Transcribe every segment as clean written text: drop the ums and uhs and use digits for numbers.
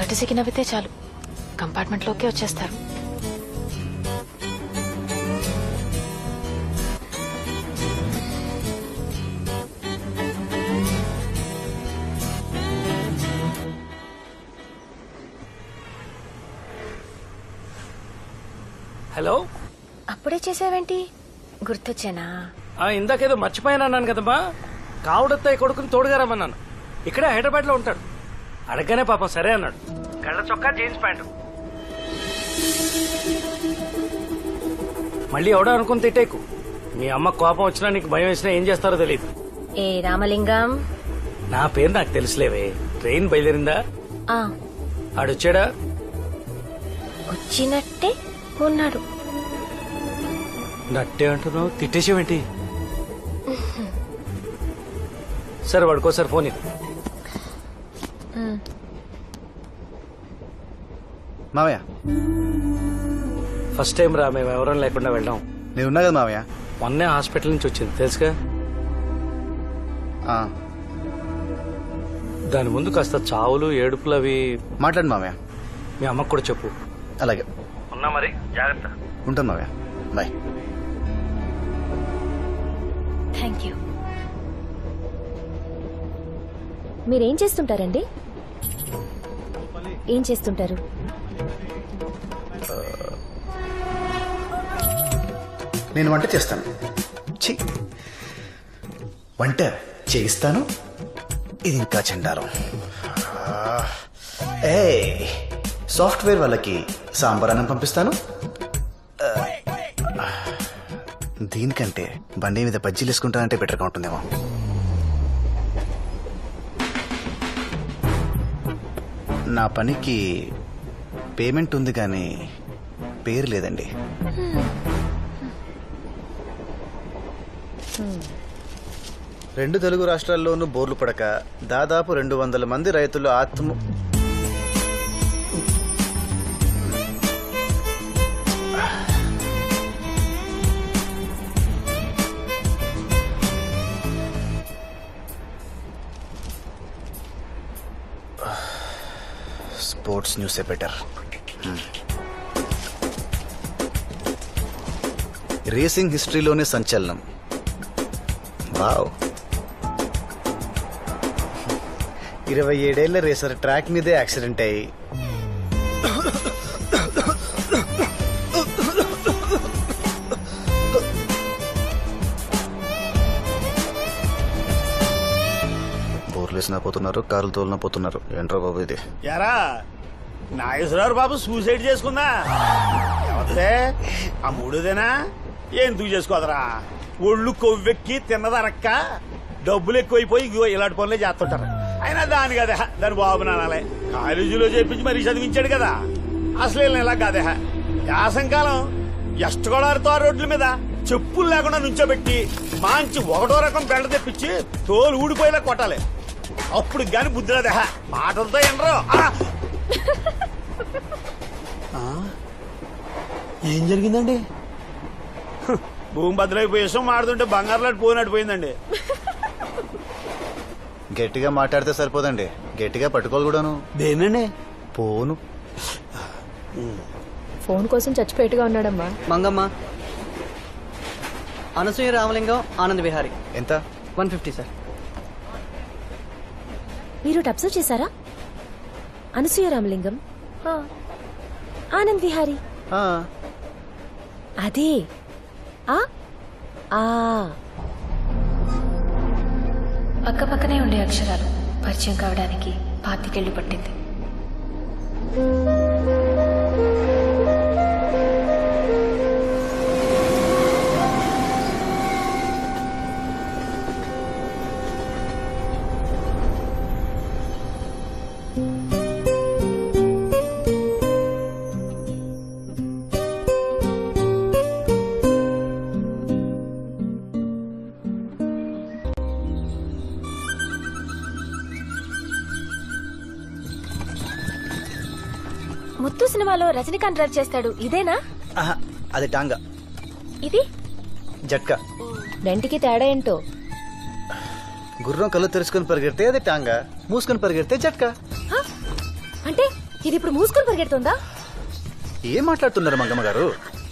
కర్టసీకి నవ్వితే చాలు కంపార్ట్మెంట్లోకి వచ్చేస్తారు. హలో, అప్పుడే చేసావేంటి? గుర్తొచ్చానా? ఇందాకేదో మర్చిపోయాను అన్నాను కదమ్మా. కావుడత్తయ్య కొడుకుని తోడుగా రమ్మన్నాను. ఇక్కడే హైదరాబాద్ లో ఉంటాడు. అడగగానే పాపం సరే అన్నాడు. కళ్ళ చొక్కా, జీన్స్ ప్యాంటు. మళ్ళీ ఎవడో అనుకుని తిట్టేకు. మీ అమ్మ కోపం వచ్చినా నీకు భయం వేసినా ఏం చేస్తారో తెలియదు. ఏ రామలింగం, నా పేరు నాకు తెలుసులేవే. ట్రైన్ బయలుదేరిందా? ఆడొచ్చాడా? వచ్చినట్టే ఉన్నాడు. నట్టే అంటున్నావు, తిట్టేసేవేంటి? సరే వాడుకోసారి ఫోన్ ఇది. మావయ్య, ఫస్ట్ టైం రా మేము ఎవరం లేకుండా వెళ్ళాం. నేను ఉన్నా కదా మావయ్య. మొన్నే హాస్పిటల్ నుంచి వచ్చింది తెలుసుగా. దాని ముందు కాస్త చావులు ఏడుపులు అవి మాట్లాడు మావయ్య. మీ అమ్మకు కూడా చెప్పు. అలాగే ఉన్నా మరి, జాగ్రత్త. ఉంటాను మావయ్య, బాయ్. Thank you. మీరేం చేస్తుంటారండి? ఏం చేస్తుంటారు? నేను వంట చేస్తాను. వంట చేయిస్తాను. ఇది ఇంకా చెండారం. ఏ సాఫ్ట్వేర్ వాళ్ళకి సాంబార్ అన్నం పంపిస్తాను. దీనికంటే బండి మీద బజ్జీలు వేసుకుంటానంటే బెటర్గా ఉంటుందేమో. నా పనికి పేమెంట్ ఉంది కానీ పేరు లేదండి. రెండు తెలుగు రాష్ట్రాల్లోనూ బోర్లు పడక దాదాపు 200 మంది రైతులు స్పోర్ట్స్ న్యూసే బెటర్. రేసింగ్ హిస్టరీలోనే సంచలనం. వావ్. 27 ఏళ్ల రేసర్ ట్రాక్ మీదే యాక్సిడెంట్ అయ్యి బోర్లు వేసినా పోతున్నారు, కార్లు తోలినా పోతున్నారు. ఏంట్రా బాబు ఇది? యారా నాగేశ్వరరావు బాబు సూసైడ్ చేసుకుందా? ఎవరిదే? ఆ మూడోదేనా? ఎందుకు చేసుకోదరా? ఒళ్ళు కొవ్వెక్కి తిన్నదనక్క డబ్బులు ఎక్కువైపోయి ఇగో ఇలాంటి పనులే చేస్తుంటారు. అయినా దాని కదే దాని బాబు నానాలే కాలేజీలో చేపించి మరీ చదివించాడు కదా. అసలు ఇలా కాదే యాసంకాలం ఎష్టగోడారితో రోడ్ల మీద చెప్పులు లేకుండా నుంచోబెట్టి మంచి ఒకటో రకం బెండ తెప్పించి తోలు ఊడిపోయేలా కొట్టాలి. అప్పుడు గాని బుద్ధిరాదే. మాటలతో ఎనరు. ఏం జరిగిందండి? భూమి బద్దలైపోయి విషయం మాడుతుంటే బంగారులాంటి పోయినట్టు పోయిందండి. గట్టిగా మాట్లాడితే సరిపోదండి, గట్టిగా పట్టుకోవాలి కూడాను. దేనండి? పోను. ఫోన్ కోసం చచ్చిపోయేట్టుగా ఉన్నాడమ్మా. మంగమ్మ, అనసూయ రామలింగం, ఆనంద్ విహారీ. ఎంత? 150 సార్. మీరు అబ్జర్వ్ చేశారా? అనసూయ రామలింగం, ఆనంద్ విహారీ. అదే పక్క పక్కనే ఉండే అక్షరాలు పరిచయం కావడానికి 25 ఏళ్లు పట్టింది. ముత్తు సినిమాలో రజనీకాంత్ డ్రైవ్ చేస్తాడు, ఇదేనా? అది టాంగా. ఇది జట్కా. రెంటికి తేడా ఏంటో? గుర్రం కళ్ళు తెరుచుకొని పరిగెడితే అది టాంగా, మూసుకొని పరిగెడితే జట్కా. అంటే ఇది ఇప్పుడు మూసుకొని పరిగెడుతుందా? ఏం మాట్లాడుతున్నారు మంగమ్మ గారు?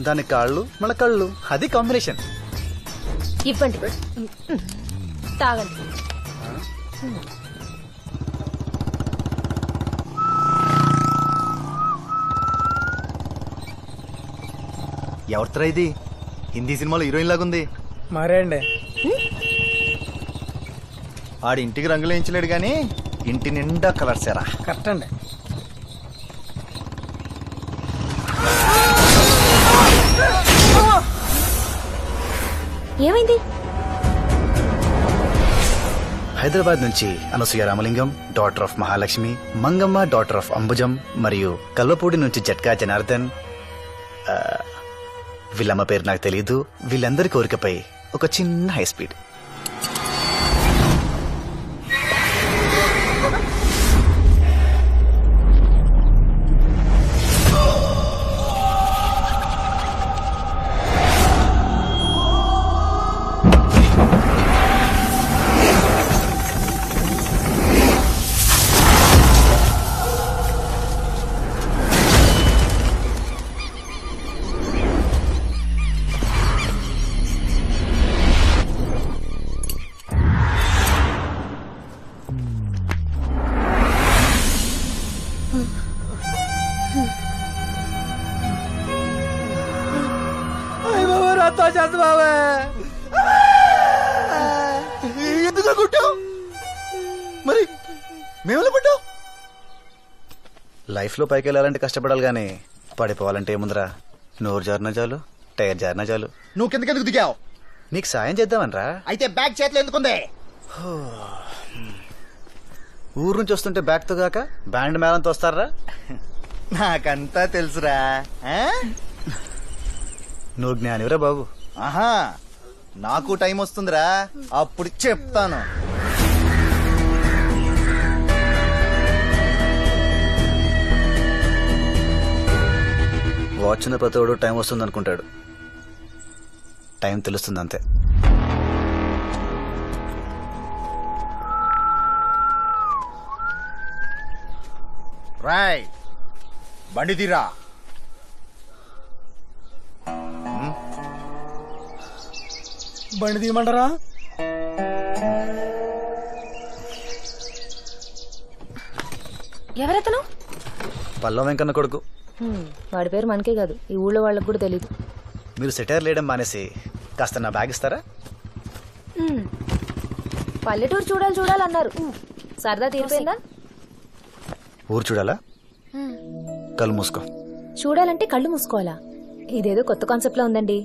దాని కాళ్ళు మన కళ్ళు, అది కాంబినేషన్. ఇవ్వండి, తాగండి. ఎవరితరా ఇది? హిందీ సినిమాలో హీరోయిన్ లాగుంది. మరే అండి. ఆడి ఇంటికి రంగులు వేయించలేడు గాని ఇంటి నిండా కలర్స్ ఎరా. కరెక్ట్ అండి. ఏమైంది? హైదరాబాద్ నుంచి Anasuya Ramalingam, daughter of Mahalakshmi, Mangamma daughter of Ambujam, మరియు కల్వపూడి నుంచి జట్కా జనార్దన్. వీళ్ళమ్మ పేరు నాకు తెలియదు. వీళ్ళందరి కోరికపై ఒక చిన్న హై స్పీడ్. ఎందుకు కొట్టావు? మరి మేము పడ్డావు? లైఫ్ లో పైకి వెళ్ళాలంటే కష్టపడాలి గానీ పడిపోవాలంటే ఏముందిరా? నోరు జారిన చాలు, టైర్ జారిన చాలు. నువ్వు కిందకెందుకు దిగావు? నీకు సాయం చేద్దామనరా. అయితే బ్యాగ్ చేతిలో ఎందుకుంది? ఊరు నుంచి వస్తుంటే బ్యాగ్ తో కాక బ్యాండ్ మేళంతో వస్తారా? నాకంతా తెలుసురా. ఆ? నువ్వు జ్ఞానివరా బాబు. ఆహా, నాకు టైం వస్తుందిరా, అప్పుడు చెప్తాను. వాచ్ ఉన్న ప్రతివాడు టైం వస్తుంది అనుకుంటాడు. టైం తెలుస్తుంది అంతే. రాయ్, బండి తీరా. బండి తీయమంటారా? ఎవరతను? పల్లవ వెంకన్న కొడుకు. వాడి పేరు మనకే కాదు, ఈ ఊళ్ళో వాళ్ళకి కూడా తెలీదు. మీరు సెటైర్ లేయడం మానేసి కాస్త నా బ్యాగ్ ఇస్తారా? పల్లెటూరు చూడాలన్నారు. సరదా తీరిపోయిందా? ఊరు చూడాలా? కళ్ళు మూసుకో. చూడాలంటే కళ్ళు మూసుకోవాలా? ఇదేదో కొత్త కాన్సెప్ట్ లో ఉందండి.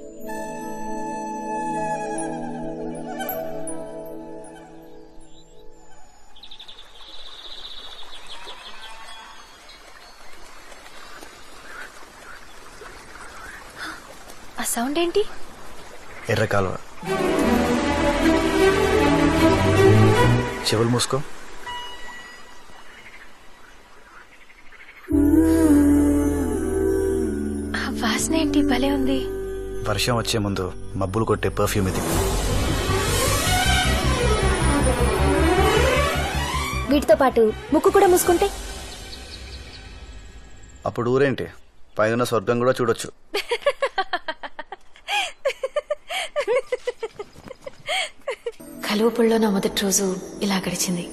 ఆ సౌండ్ ఏంటి? ఎర్ర కాలువ. చెవులు మూసుకో. ఆ వాసన ఏంటి? భలే ఉంది. వర్షం వచ్చే ముందు మబ్బులు కొట్టే పర్ఫ్యూమ్ ఇది. వీటితో పాటు ముక్కు కూడా మూసుకుంటే అప్పుడు ఊరేంటి, పైన స్వర్గం కూడా చూడొచ్చు. కలువపుల్లో నా మొదటి రోజు ఇలా గడిచింది.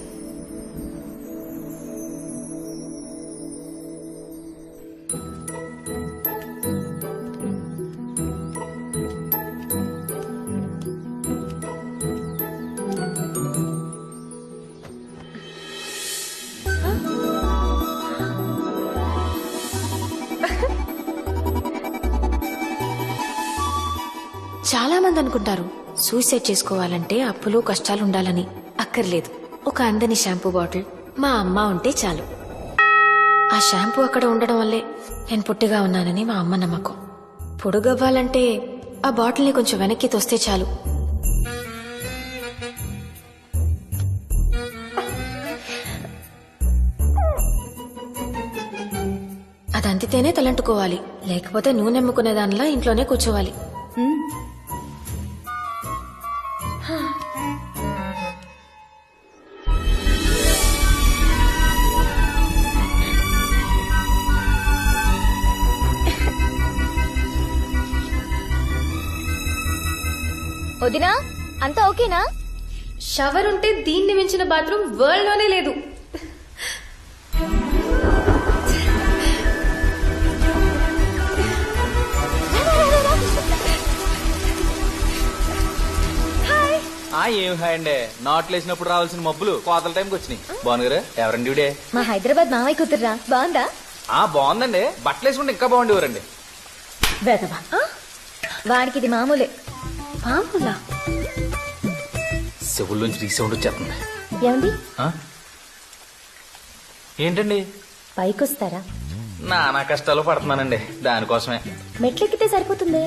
చాలా మంది అనుకుంటారు సూసైడ్ చేసుకోవాలంటే అప్పులు కష్టాలు ఉండాలని. అక్కర్లేదు. ఒక అందని షాంపూ బాటిల్ మా అమ్మ ఉంటే చాలు. ఆ షాంపూ అక్కడ ఉండడం వల్లే నేను పొట్టిగా ఉన్నానని మా అమ్మ నమ్మకం. పొడుగవ్వాలంటే ఆ బాటిల్ని కొంచెం వెనక్కి తోస్తే చాలు. అది అంతితేనే తలంటుకోవాలి, లేకపోతే నూనె అమ్ముకునే దానిలా ఇంట్లోనే కూర్చోవాలి. వదినా అంతా ఓకేనా? షవర్ ఉంటే దీన్ని మించిన బాత్రూమ్ వరల్డ్ లోనే లేదు. ఏం హాయ్ అండి నాట్లు వేసినప్పుడు రావాల్సిన మబ్బులు కోతల టైంకి వచ్చినాయి. బాగున్నారా? ఎవరండి ఇవిడే? మా హైదరాబాద్ మామయ్య కూతుర్రా. బాగుందా? బాగుందండి. బట్టలు వేసుకుంటే ఇంకా బాగుండేవారండి. వేదవా, వాడికి ఇది మామూలే. మామూలా? చెవుల నుంచి రీసౌండ్ వచ్చేస్తుంది. ఏమండి ఆ? ఏంటండి? పైకొస్తారా? నానా కష్టాలు పడుతున్నానండి దానికోసమే. మెట్లెక్కితే సరిపోతుంది.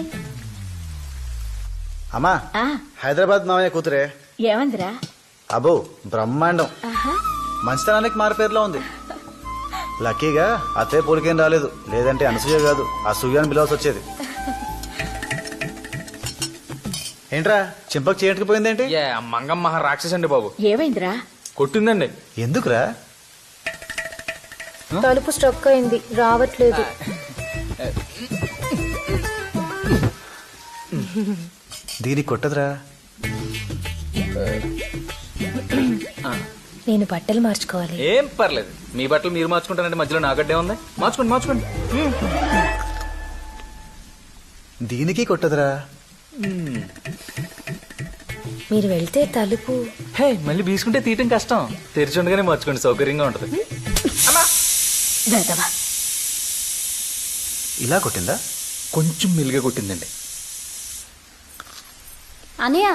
అమ్మా, ఆ, హైదరాబాద్ మామయ్య కూతురే. ఏమందిరా? అబో బ్రహ్మాండం. మంచితనానికి మారుపేరులో ఉంది. లక్కీగా అత్తయ్య పోలికేం రాలేదు, లేదంటే అనసూయ కాదు అసూయ అని పిలవాల్సి వచ్చేది. ఏంట్రా చింపకు చేయట్టుకుపోయిందేంటి? మంగమ్మ మహా రాక్షసి అండి బాబు. ఏమైందిరా? కొట్టిందండి. ఎందుకురా? తలుపు స్ట్రక్ అయింది, రావట్లేదు. దీనికి కొట్టదురా. నేను బట్టలు మార్చుకోవాలి. ఏం పర్లేదు, మీ బట్టలు మీరు మార్చుకుంటారంటే మధ్యలో నాగడ్డే ఉంది. మార్చుకోండి మార్చుకోండి. దీనికి కొట్టదురా. మీరు వెళ్తే తలుపు. హే మళ్ళీ బీసుకుంటే తీయటం కష్టం. తెరిచుండగానే మార్చుకోండి, సౌకర్యంగా ఉంటది. వేదవా, ఇలా కొట్టిందా? కొంచెం మెల్లిగా కొట్టిందండి. అనయ్య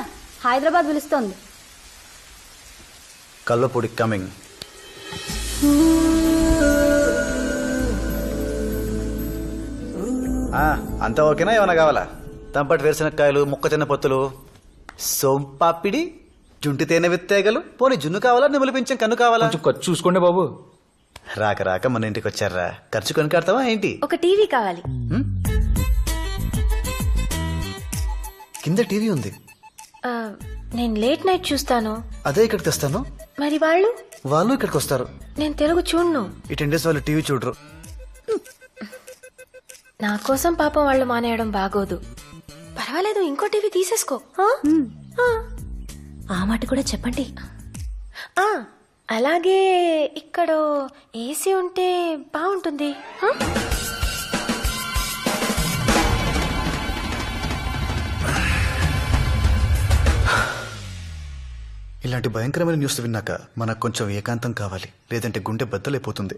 హైదరాబాద్ పిలుస్తోంది. కల్లపొడి కమింగ్. అంతా ఓకేనా? ఏమైనా కావాలా? తంపటి వేరుశనక్కాయలు, మొక్కజొన్న పొత్తులు, సోంపాపిడి, జుంటి తేనె విత్తేగలు, పోనీ జున్ను కావాలా, నిములు పింఛం కన్ను కావాలా? కొంచెం ఖర్చు చూసుకోండి బాబు. రాక రాక మన ఇంటికి వచ్చారా, ఖర్చు కొనుకాడతావా ఏంటి? ఒక టీవీ కావాలి. కింద టీవీ ఉంది. నేను లేట్ నైట్ చూస్తాను. అదే ఇక్కడికి తెస్తాను. మరి వాళ్ళు? వాళ్ళు ఇక్కడికి వస్తారు. నేను తెలుగు చూడను. ఈ 10 days వాళ్ళు టీవీ చూడరు. నా కోసం పాపం వాళ్ళు మానేయడం బాగోదు. పర్వాలేదు, ఇంకో టీవీ తీసేసుకో. ఆ మాట కూడా చెప్పండి. అలాగే ఇక్కడ ఏసీ ఉంటే బాగుంటుంది. ఇలాంటి భయంకరమైన న్యూస్ విన్నాక మనకు కొంచెం ఏకాంతం కావాలి, లేదంటే గుండె బద్దలైపోతుంది.